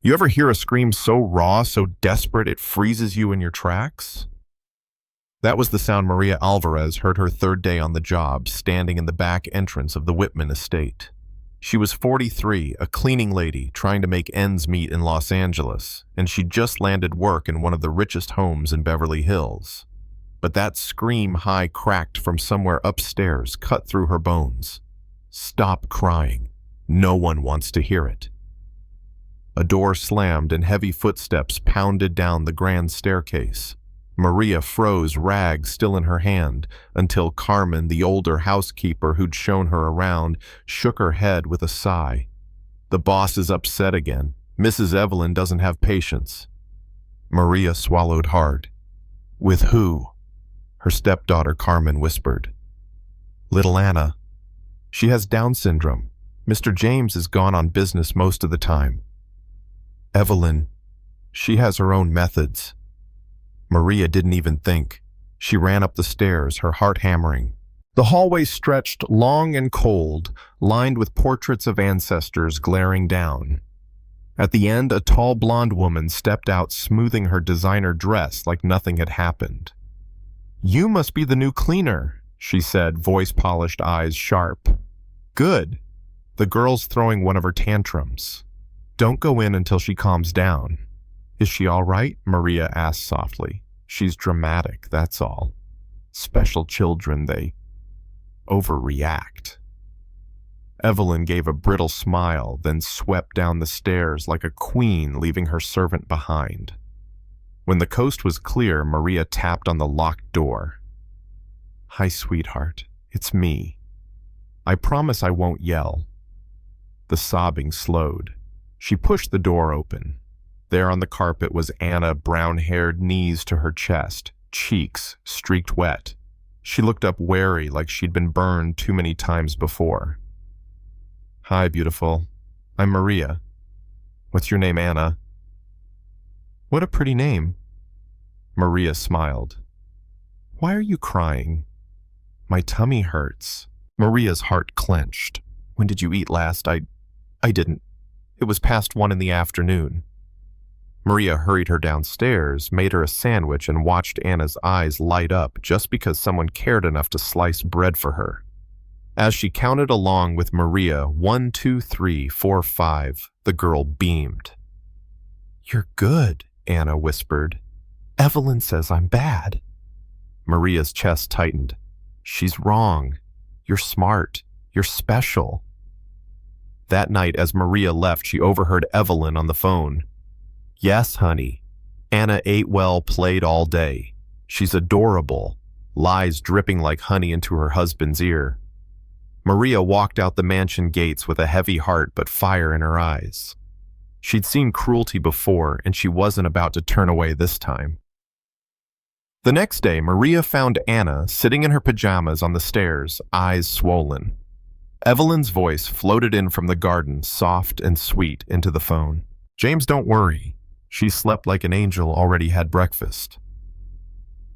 You ever hear a scream so raw, so desperate it freezes you in your tracks? That was the sound Maria Alvarez heard her third day on the job, standing in the back entrance of the Whitman estate. She was 43, a cleaning lady trying to make ends meet in Los Angeles, and she'd just landed work in one of the richest homes in Beverly Hills. But that scream high cracked from somewhere upstairs cut through her bones. Stop crying. No one wants to hear it. A door slammed and heavy footsteps pounded down the grand staircase. Maria froze, rag still in her hand, until Carmen, the older housekeeper who'd shown her around, shook her head with a sigh. The boss is upset again. Mrs. Evelyn doesn't have patience. Maria swallowed hard. With who? Her stepdaughter Carmen whispered. Little Anna. She has Down syndrome. Mr. James is gone on business most of the time. Evelyn. She has her own methods. Maria didn't even think. She ran up the stairs, her heart hammering. The hallway stretched long and cold, lined with portraits of ancestors glaring down. At the end, a tall blonde woman stepped out, smoothing her designer dress like nothing had happened. You must be the new cleaner, she said, voice polished, eyes sharp. Good. The girl's throwing one of her tantrums. Don't go in until she calms down. Is she all right? Maria asked softly. She's dramatic, that's all. Special children, they overreact. Evelyn gave a brittle smile, then swept down the stairs like a queen, leaving her servant behind. When the coast was clear, Maria tapped on the locked door. Hi, sweetheart. It's me. I promise I won't yell. The sobbing slowed. She pushed the door open. There on the carpet was Anna, brown-haired, knees to her chest, cheeks streaked wet. She looked up wary, like she'd been burned too many times before. Hi, beautiful. I'm Maria. What's your name, Anna? What a pretty name. Maria smiled. Why are you crying? My tummy hurts. Maria's heart clenched. When did you eat last? I didn't. It was past 1 in the afternoon. Maria hurried her downstairs, made her a sandwich, and watched Anna's eyes light up just because someone cared enough to slice bread for her. As she counted along with Maria, 1, 2, 3, 4, 5, the girl beamed. You're good, Anna whispered. Evelyn says I'm bad. Maria's chest tightened. She's wrong. You're smart. You're special. That night, as Maria left, she overheard Evelyn on the phone. Yes, honey. Anna ate well, played all day. She's adorable. Lies dripping like honey into her husband's ear. Maria walked out the mansion gates with a heavy heart but fire in her eyes. She'd seen cruelty before, and she wasn't about to turn away this time. The next day, Maria found Anna sitting in her pajamas on the stairs, eyes swollen. Evelyn's voice floated in from the garden, soft and sweet, into the phone. James, don't worry. She slept like an angel, already had breakfast.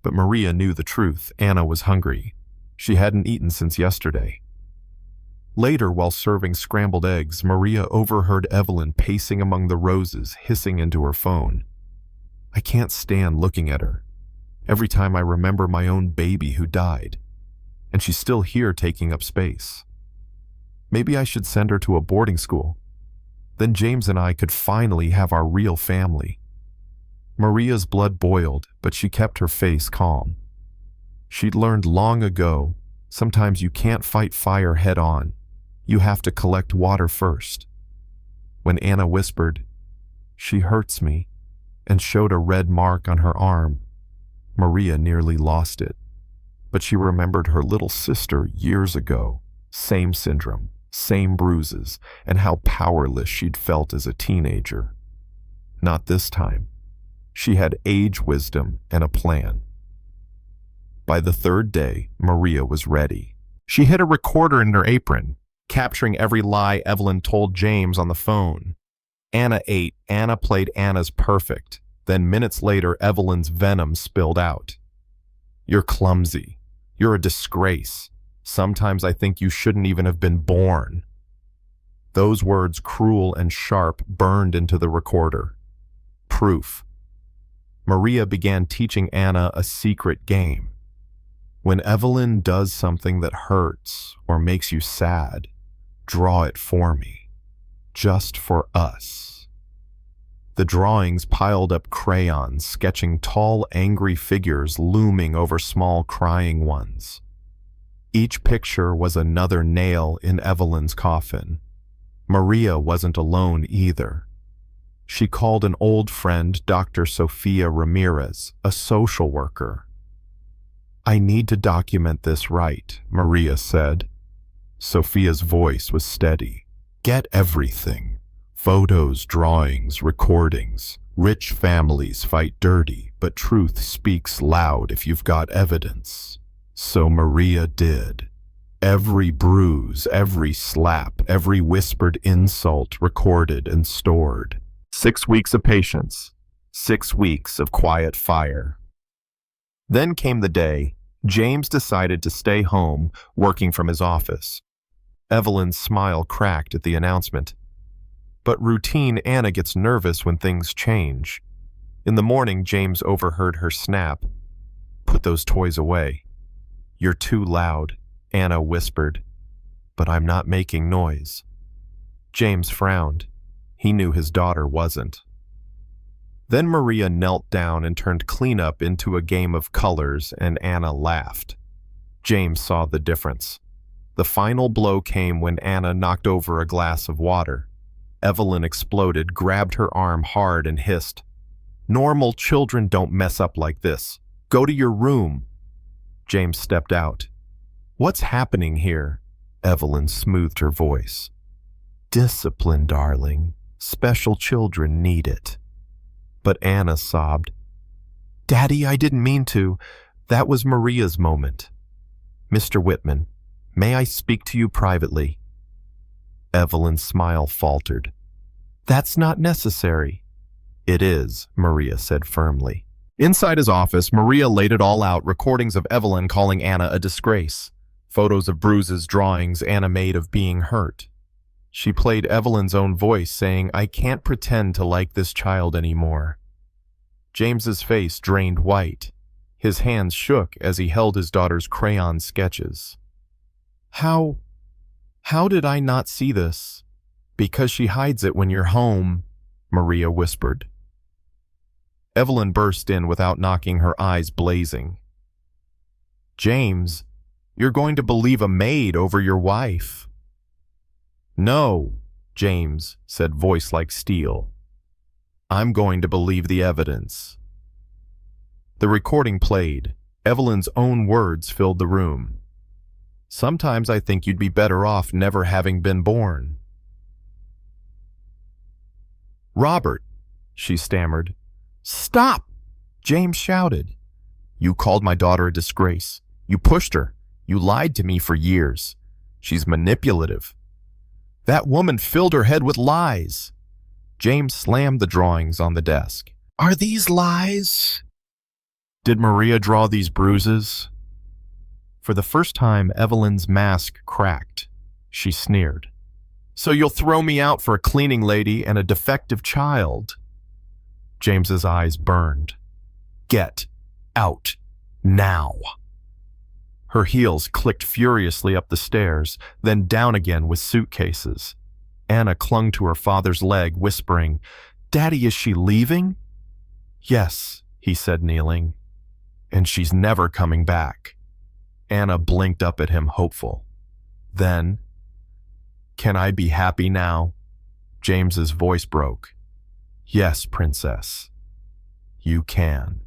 But Maria knew the truth. Anna was hungry. She hadn't eaten since yesterday. Later, while serving scrambled eggs, Maria overheard Evelyn pacing among the roses, hissing into her phone. I can't stand looking at her. Every time I remember my own baby who died. And she's still here taking up space. Maybe I should send her to a boarding school. Then James and I could finally have our real family. Maria's blood boiled, but she kept her face calm. She'd learned long ago, sometimes you can't fight fire head on. You have to collect water first. When Anna whispered, "She hurts me," and showed a red mark on her arm, Maria nearly lost it. But she remembered her little sister years ago, same syndrome, same bruises, and how powerless she'd felt as a teenager. Not this time. She had age wisdom and a plan. By the third day, Maria was ready. She hid a recorder in her apron, capturing every lie Evelyn told James on the phone. Anna ate, Anna played Anna's perfect. Then minutes later, Evelyn's venom spilled out. You're clumsy. You're a disgrace. Sometimes I think you shouldn't even have been born. Those words, cruel and sharp, burned into the recorder. Proof. Maria began teaching Anna a secret game. When Evelyn does something that hurts or makes you sad, draw it for me. Just for us. The drawings piled up crayons, sketching tall, angry figures looming over small, crying ones. Each picture was another nail in Evelyn's coffin. Maria wasn't alone either. She called an old friend, Dr. Sofia Ramirez, a social worker. "I need to document this right," Maria said. Sofia's voice was steady. "Get everything. Photos, drawings, recordings. Rich families fight dirty, but truth speaks loud if you've got evidence." So Maria did. Every bruise, every slap, every whispered insult recorded and stored. 6 weeks of patience. 6 weeks of quiet fire. Then came the day. James decided to stay home, working from his office. Evelyn's smile cracked at the announcement. But routine Anna gets nervous when things change. In the morning, James overheard her snap. "Put those toys away." "You're too loud," Anna whispered. "But I'm not making noise." James frowned. He knew his daughter wasn't. Then Maria knelt down and turned cleanup into a game of colors, and Anna laughed. James saw the difference. The final blow came when Anna knocked over a glass of water. Evelyn exploded, grabbed her arm hard, and hissed, "Normal children don't mess up like this. Go to your room." James stepped out. "What's happening here?" Evelyn smoothed her voice. "Discipline, darling. Special children need it." But Anna sobbed. "Daddy, I didn't mean to. That was Maria's moment." "Mr. Whitman, may I speak to you privately?" Evelyn's smile faltered. "That's not necessary." "It is," Maria said firmly. Inside his office, Maria laid it all out, recordings of Evelyn calling Anna a disgrace. Photos of bruises, drawings Anna made of being hurt. She played Evelyn's own voice saying, "I can't pretend to like this child anymore." James's face drained white. His hands shook as he held his daughter's crayon sketches. How did I not see this?" "Because she hides it when you're home," Maria whispered. Evelyn burst in without knocking, her eyes blazing. "James, you're going to believe a maid over your wife." "No," James said, voice like steel. "I'm going to believe the evidence." The recording played. Evelyn's own words filled the room. "Sometimes I think you'd be better off never having been born." "Robert," she stammered. "Stop!" James shouted. "You called my daughter a disgrace. You pushed her. You lied to me for years. She's manipulative. That woman filled her head with lies." James slammed the drawings on the desk. "Are these lies?" "Did Maria draw these bruises?" For the first time, Evelyn's mask cracked. She sneered. "So you'll throw me out for a cleaning lady and a defective child?" James's eyes burned. "Get out now." Her heels clicked furiously up the stairs, then down again with suitcases. Anna clung to her father's leg, whispering, "Daddy, is she leaving?" "Yes," he said, kneeling. "And she's never coming back." Anna blinked up at him, hopeful. Then, "Can I be happy now?" James's voice broke. "Yes, princess. You can."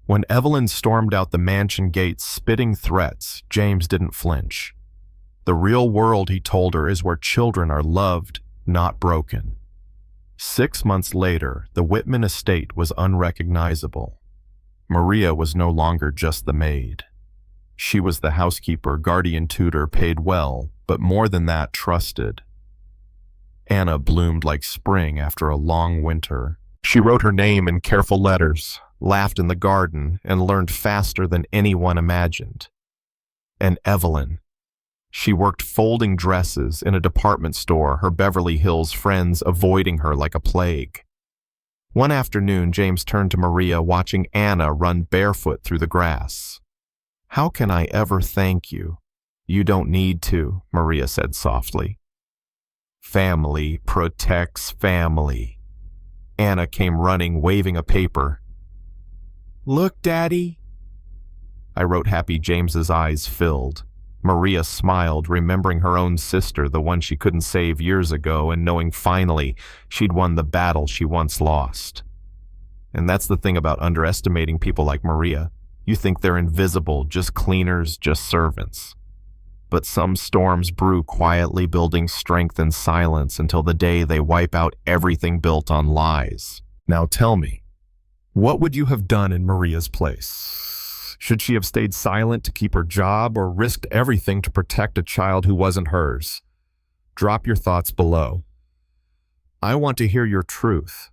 When Evelyn stormed out the mansion gates spitting threats, James didn't flinch. The real world, he told her, is where children are loved, not broken. 6 months later, the Whitman estate was unrecognizable. Maria was no longer just the maid. She was the housekeeper, guardian tutor, paid well, but more than that, trusted. Anna bloomed like spring after a long winter. She wrote her name in careful letters, laughed in the garden, and learned faster than anyone imagined. And Evelyn, She worked folding dresses in a department store, her Beverly Hills friends avoiding her like a plague. One afternoon, James turned to Maria, watching Anna run barefoot through the grass. "How can I ever thank you?" "You don't need to," Maria said softly. "Family protects family." Anna came running, waving a paper. "Look, Daddy." I wrote happy. James's eyes filled. Maria smiled, remembering her own sister, the one she couldn't save years ago, and knowing finally she'd won the battle she once lost. And that's the thing about underestimating people like Maria. You think they're invisible, just cleaners, just servants. But some storms brew quietly, building strength in silence until the day they wipe out everything built on lies. Now tell me, what would you have done in Maria's place? Should she have stayed silent to keep her job, or risked everything to protect a child who wasn't hers? Drop your thoughts below. I want to hear your truth.